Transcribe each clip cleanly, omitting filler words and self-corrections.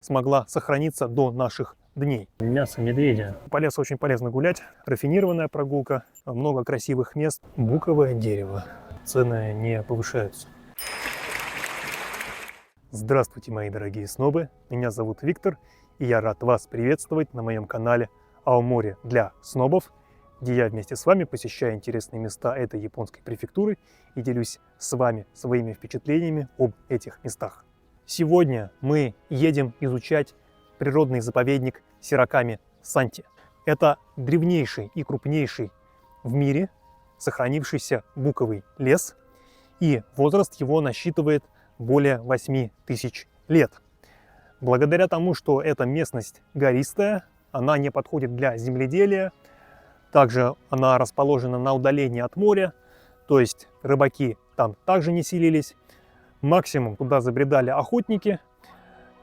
смогла сохраниться до наших дней. Мясо медведя. По лесу очень полезно гулять. Рафинированная прогулка, много красивых мест. Буковое дерево. Цены не повышаются. Здравствуйте, мои дорогие снобы. Меня зовут Виктор, и я рад вас приветствовать на моем канале Аомори для снобов, где я вместе с вами посещаю интересные места этой японской префектуры и делюсь с вами своими впечатлениями об этих местах. Сегодня мы едем изучать природный заповедник Сираками-Санти. Это древнейший и крупнейший в мире сохранившийся буковый лес, и возраст его насчитывает более 8000 лет. Благодаря тому, что эта местность гористая, она не подходит для земледелия, также она расположена на удалении от моря, то есть рыбаки там также не селились. Максимум туда забредали охотники,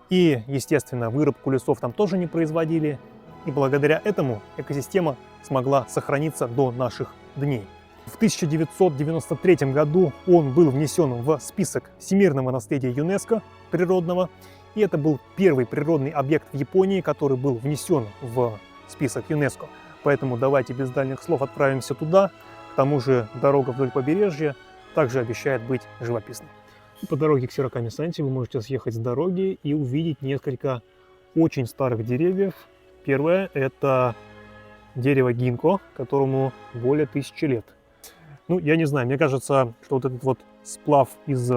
и, естественно, вырубку лесов там тоже не производили. И благодаря этому экосистема смогла сохраниться до наших дней. В 1993 году он был внесен в список всемирного наследия ЮНЕСКО природного. И это был первый природный объект в Японии, который был внесен в список ЮНЕСКО. Поэтому давайте без дальних слов отправимся туда. К тому же дорога вдоль побережья также обещает быть живописной. По дороге к Сираками-Санти вы можете съехать с дороги и увидеть несколько очень старых деревьев. Первое – это дерево гинко, которому более 1000 лет. Ну, я не знаю, мне кажется, что вот этот вот сплав из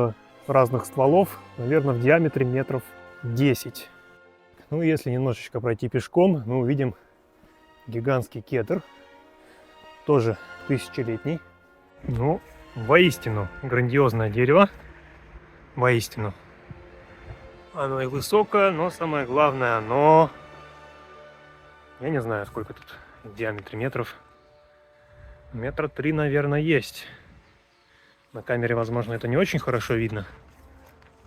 разных стволов, наверное, в диаметре метров 10. Ну, если немножечко пройти пешком, мы увидим гигантский кедр, тоже 1000-летний. Ну, воистину грандиозное дерево. Воистину. Оно и высокое, но самое главное, оно... Я не знаю, сколько тут в диаметре метров. Метра 3, наверное, есть. На камере, возможно, это не очень хорошо видно.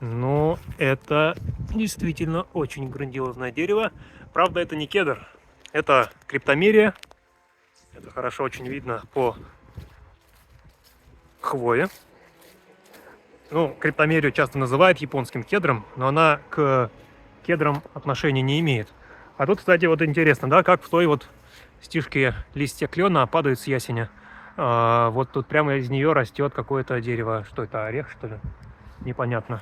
Но это действительно очень грандиозное дерево. Правда, это не кедр. Это криптомерия. Это хорошо очень видно по хвое. Ну, криптомерию часто называют японским кедром, но она к кедрам отношения не имеет. А тут, кстати, вот интересно, да, как в той вот стишке листья клена падают с ясеня. Вот тут прямо из нее растет какое-то дерево. Что это, орех, что ли? Непонятно.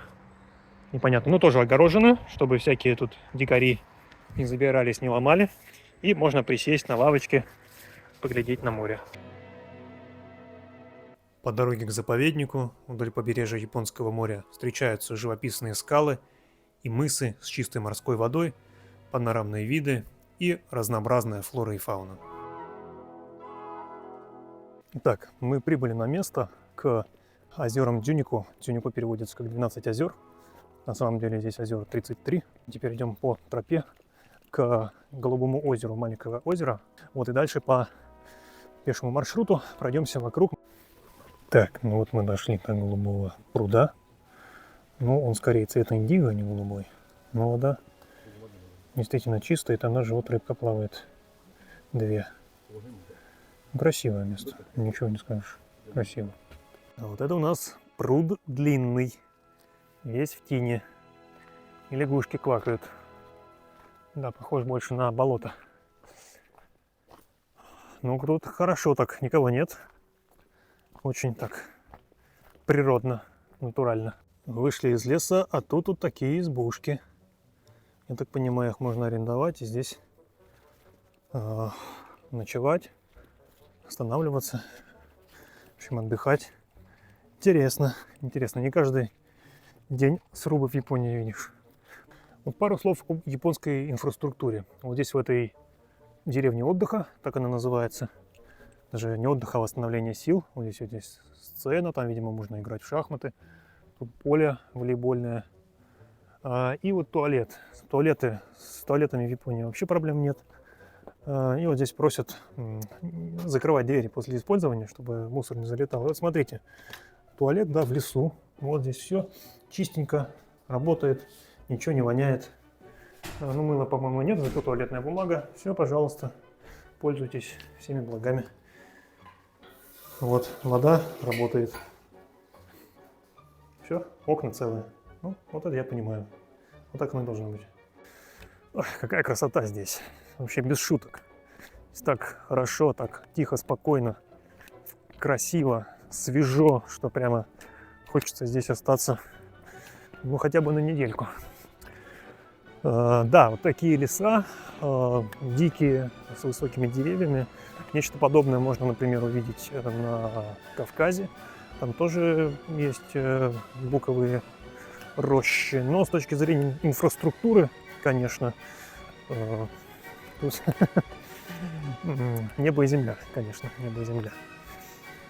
Непонятно. Ну, тоже огорожено, чтобы всякие тут дикари не забирались, не ломали. И можно присесть на лавочке, поглядеть на море. По дороге к заповеднику вдоль побережья Японского моря встречаются живописные скалы и мысы с чистой морской водой, панорамные виды и разнообразная флора и фауна. Итак, мы прибыли на место к озерам Дзюнико. Дзюнико переводится как 12 озер. На самом деле здесь озер 33. Теперь идем по тропе к Голубому озеру, маленького озера. Вот и дальше по пешему маршруту пройдемся вокруг. Так, ну вот мы дошли до голубого пруда. Ну, он скорее цвета индиго, а не голубой. Но вода действительно чистая, и там даже вот рыбка плавает. Две. Красивое место, ничего не скажешь. Красиво. А вот это у нас пруд длинный. Весь в тине. И лягушки квакают. Да, похож больше на болото. Ну, тут хорошо так, никого нет. Очень так природно, натурально. Вышли из леса, а тут вот такие избушки. Я так понимаю, их можно арендовать и здесь ночевать, останавливаться, в общем, отдыхать. Интересно, интересно. Не каждый день срубы в Японии видишь. Вот пару слов об японской инфраструктуре. Вот здесь в этой деревне отдыха, так она называется. Даже не отдыха, а восстановления сил. Вот здесь сцена, там, видимо, можно играть в шахматы. Тут поле волейбольное. И вот туалет. С туалетами в Японии вообще проблем нет. И вот здесь просят закрывать двери после использования, чтобы мусор не залетал. Вот смотрите, туалет, да, в лесу. Вот здесь все чистенько, работает, ничего не воняет. Ну, мыла, по-моему, нет, зато туалетная бумага. Все, пожалуйста, пользуйтесь всеми благами. Вот, вода работает. Все, окна целые. Ну, вот это я понимаю. Вот так оно и должно быть. Ой, какая красота здесь. Вообще без шуток. Здесь так хорошо, так тихо, спокойно, красиво, свежо, что прямо хочется здесь остаться, ну, хотя бы на недельку. Да, вот такие леса, дикие, с высокими деревьями. Нечто подобное можно, например, увидеть на Кавказе. Там тоже есть буковые рощи. Но с точки зрения инфраструктуры, конечно, тут небо и земля, конечно, небо и земля.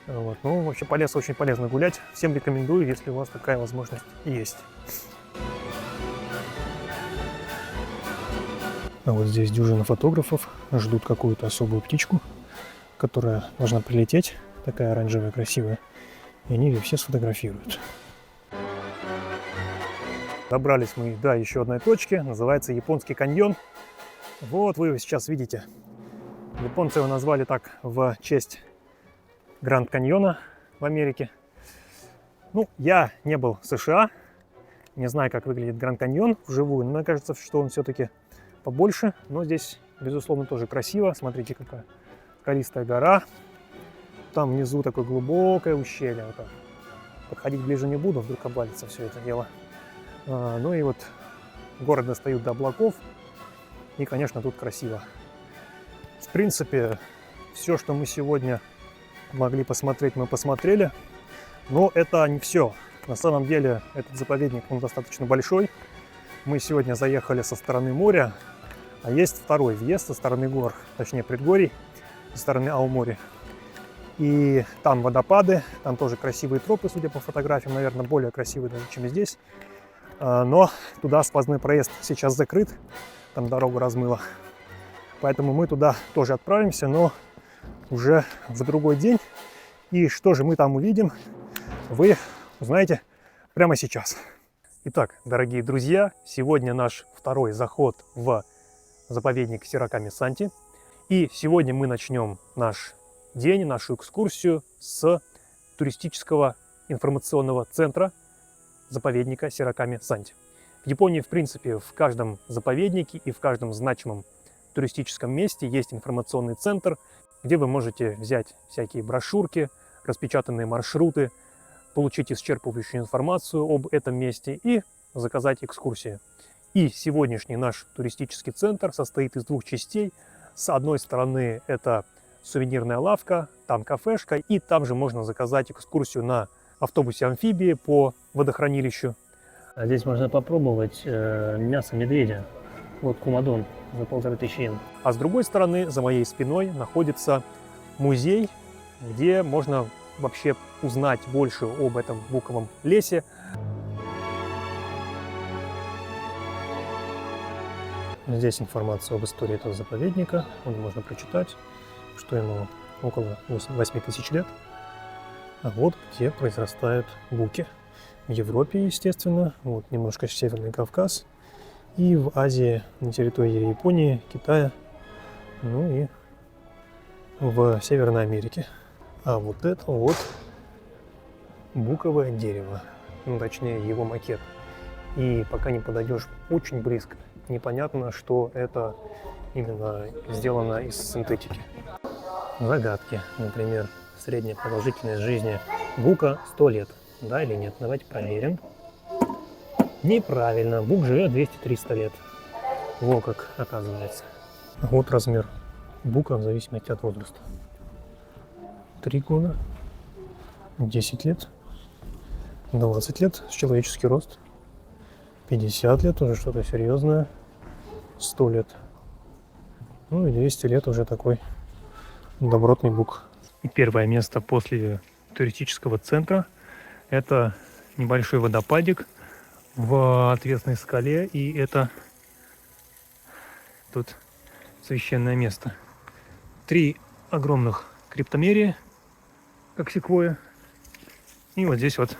Вот. Ну, вообще по лесу очень полезно гулять. Всем рекомендую, если у вас такая возможность есть. А вот здесь дюжина фотографов ждут какую-то особую птичку, которая должна прилететь, такая оранжевая, красивая, и они ее все сфотографируют. Добрались мы до еще одной точки, называется Японский каньон. Вот вы его сейчас видите. Японцы его назвали так в честь Гранд Каньона в Америке. Ну, я не был в США, не знаю, как выглядит Гранд Каньон вживую, но мне кажется, что он все-таки побольше, но здесь, безусловно, тоже красиво. Смотрите, какая скалистая гора. Там внизу такое глубокое ущелье. Вот так. Подходить ближе не буду, вдруг обвалится все это дело. Ну и вот горы достают до облаков. И, конечно, тут красиво. В принципе, все, что мы сегодня могли посмотреть, мы посмотрели. Но это не все. На самом деле, этот заповедник, он достаточно большой. Мы сегодня заехали со стороны моря, а есть второй въезд со стороны гор, точнее предгорий, со стороны Аомори. И там водопады, там тоже красивые тропы, судя по фотографиям, наверное, более красивые даже, чем здесь. Но туда сквозной проезд сейчас закрыт, там дорогу размыло. Поэтому мы туда тоже отправимся, но уже в другой день. И что же мы там увидим, вы узнаете прямо сейчас. Итак, дорогие друзья, сегодня наш второй заход в заповедник Сираками-Санти. И сегодня мы начнем наш день, нашу экскурсию с туристического информационного центра заповедника Сираками-Санти. В Японии, в принципе, в каждом заповеднике и в каждом значимом туристическом месте есть информационный центр, где вы можете взять всякие брошюрки, распечатанные маршруты, получить исчерпывающую информацию об этом месте и заказать экскурсии. И сегодняшний наш туристический центр состоит из двух частей. С одной стороны это сувенирная лавка, там кафешка, и там же можно заказать экскурсию на автобусе-амфибии по водохранилищу. А здесь можно попробовать мясо медведя. Вот кумадон за 1500 йен. А с другой стороны, за моей спиной, находится музей, где можно вообще узнать больше об этом буковом лесе. Здесь информация об истории этого заповедника. Можно прочитать, что ему около 8000 лет. А вот где произрастают буки. В Европе, естественно, вот немножко Северный Кавказ. И в Азии, на территории Японии, Китая, ну и в Северной Америке. А вот это вот буковое дерево, ну, точнее его макет. И пока не подойдешь очень близко, непонятно, что это именно сделано из синтетики. Загадки, например, средняя продолжительность жизни бука 100 лет. Да или нет? Давайте проверим. Неправильно, бук живет 200-300 лет. Во как оказывается. Вот размер бука в зависимости от возраста. 3 года, 10 лет, 20 лет с человеческий рост, 50 лет уже что-то серьезное, 100 лет, ну и 200 лет уже такой добротный бук. И первое место после туристического центра — это небольшой водопадик в отвесной скале, и это тут священное место. 3 огромных криптомерии, как секвойя. И вот здесь вот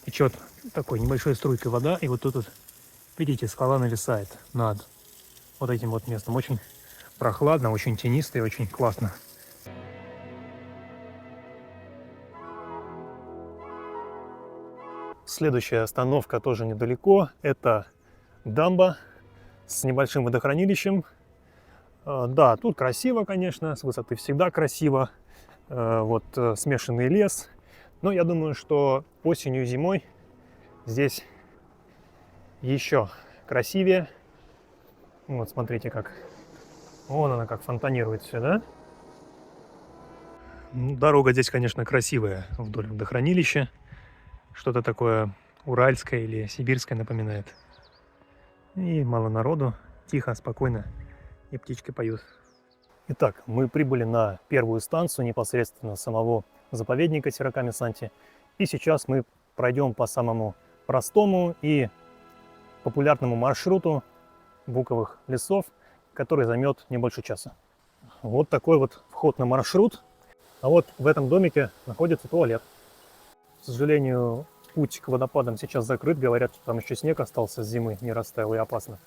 течет такой небольшой струйкой вода. И вот тут вот, видите, скала нависает над вот этим вот местом. Очень прохладно, очень тенисто и очень классно. Следующая остановка тоже недалеко. Это дамба. с небольшим водохранилищем. Да, тут красиво, конечно, с высоты всегда красиво. Вот смешанный лес. Но я думаю, что осенью и зимой здесь еще красивее. Вот смотрите как. Вон она как фонтанирует все, да? Дорога здесь, конечно, красивая вдоль водохранилища. Что-то такое уральское или сибирское напоминает. И мало народу. Тихо, спокойно. И птички поют. Итак, мы прибыли на первую станцию непосредственно самого заповедника Сираками-Санти. И сейчас мы пройдем по самому простому и популярному маршруту буковых лесов, который займет не больше часа. Вот такой вот вход на маршрут. А вот в этом домике находится туалет. К сожалению, путь к водопадам сейчас закрыт. Говорят, что там еще снег остался с зимы, не растаял и опасно.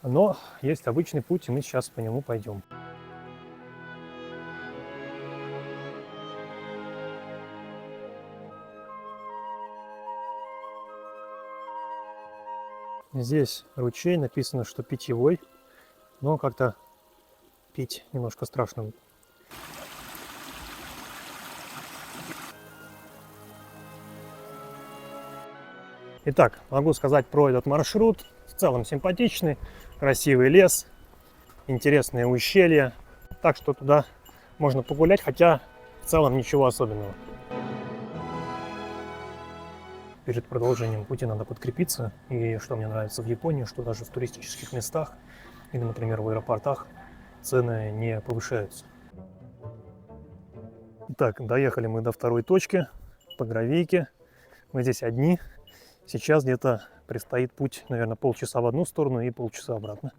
Но есть обычный путь, и мы сейчас по нему пойдем. Здесь ручей, написано, что питьевой, но как-то пить немножко страшно. Итак, могу сказать про этот маршрут. В целом симпатичный, красивый лес, интересные ущелья. Так что туда можно погулять, хотя в целом ничего особенного. Перед продолжением пути надо подкрепиться. И что мне нравится в Японии, что даже в туристических местах или, например, в аэропортах цены не повышаются. Итак, доехали мы до второй точки, по гравийке. Мы здесь одни. Сейчас где-то предстоит путь, наверное, полчаса в одну сторону и полчаса обратно.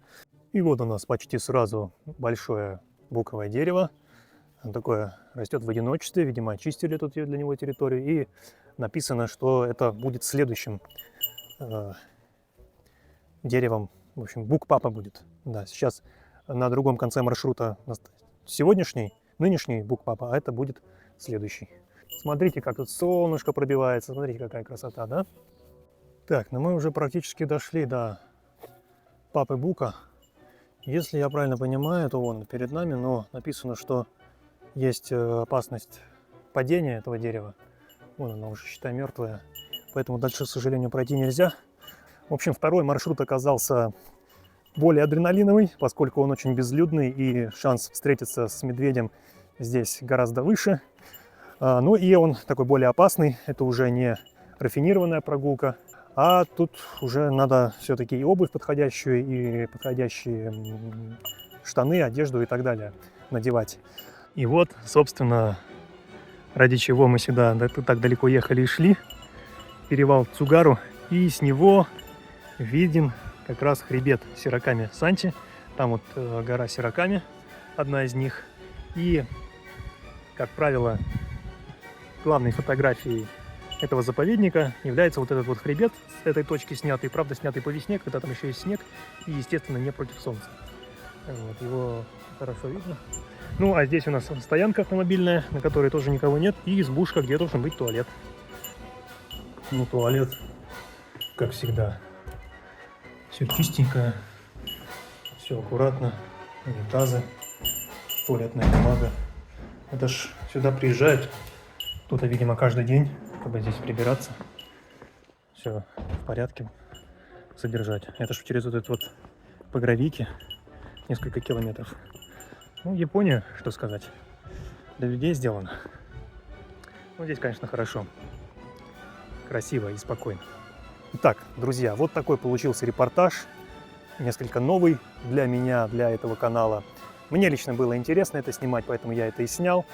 И вот у нас почти сразу большое буковое дерево. Оно такое растет в одиночестве, видимо, очистили тут для него территорию. И написано, что это будет следующим деревом. В общем, бук-папа будет. Да, сейчас на другом конце маршрута сегодняшний, нынешний бук-папа, а это будет следующий. Смотрите, как тут солнышко пробивается. Смотрите, какая красота, да? Так, ну мы уже практически дошли до папы бука. Если я правильно понимаю, то вон перед нами, но написано, что есть опасность падения этого дерева. Вон оно уже, считай, мертвое. Поэтому дальше, к сожалению, пройти нельзя. В общем, второй маршрут оказался более адреналиновый, поскольку он очень безлюдный и шанс встретиться с медведем здесь гораздо выше. Ну и он такой более опасный. Это уже не рафинированная прогулка. А тут уже надо все-таки и обувь подходящую, и подходящие штаны, одежду и так далее надевать. И вот, собственно, ради чего мы сюда так далеко ехали и шли. Перевал Цугару. И с него виден как раз хребет Сираками-Санти. Там вот гора Сираками, одна из них. И, как правило, главной фотографией этого заповедника является вот этот вот хребет с этой точки снятый, правда снятый по весне, когда там еще есть снег и, естественно, не против солнца. Вот, его хорошо видно. Ну, а здесь у нас стоянка автомобильная, на которой тоже никого нет, и избушка, где должен быть туалет. Ну, туалет, как всегда, все чистенькое, все аккуратно, унитазы, туалетная бумага. Это ж сюда приезжают кто-то, видимо, каждый день, чтобы здесь прибираться, все в порядке содержать. Это ж через вот этот вот по гравийке несколько километров. Ну, Япония, что сказать, для людей сделано. Ну, здесь, конечно, хорошо, красиво и спокойно. Итак, друзья, вот такой получился репортаж, несколько новый для меня, для этого канала. Мне лично было интересно это снимать, поэтому я это и снял.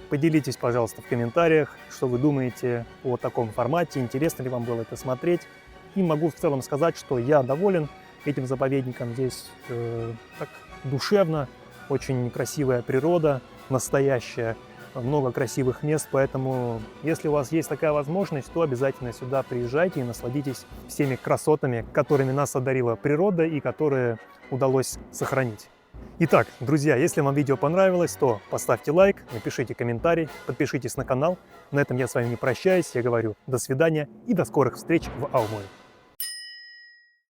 Поделитесь, пожалуйста, в комментариях, что вы думаете о таком формате, интересно ли вам было это смотреть. И могу в целом сказать, что я доволен этим заповедником. Здесь так душевно, очень красивая природа, настоящая, много красивых мест. Поэтому, если у вас есть такая возможность, то обязательно сюда приезжайте и насладитесь всеми красотами, которыми нас одарила природа и которые удалось сохранить. Итак, друзья, если вам видео понравилось, то поставьте лайк, напишите комментарий, подпишитесь на канал. На этом я с вами не прощаюсь, я говорю до свидания и до скорых встреч в Аоморе.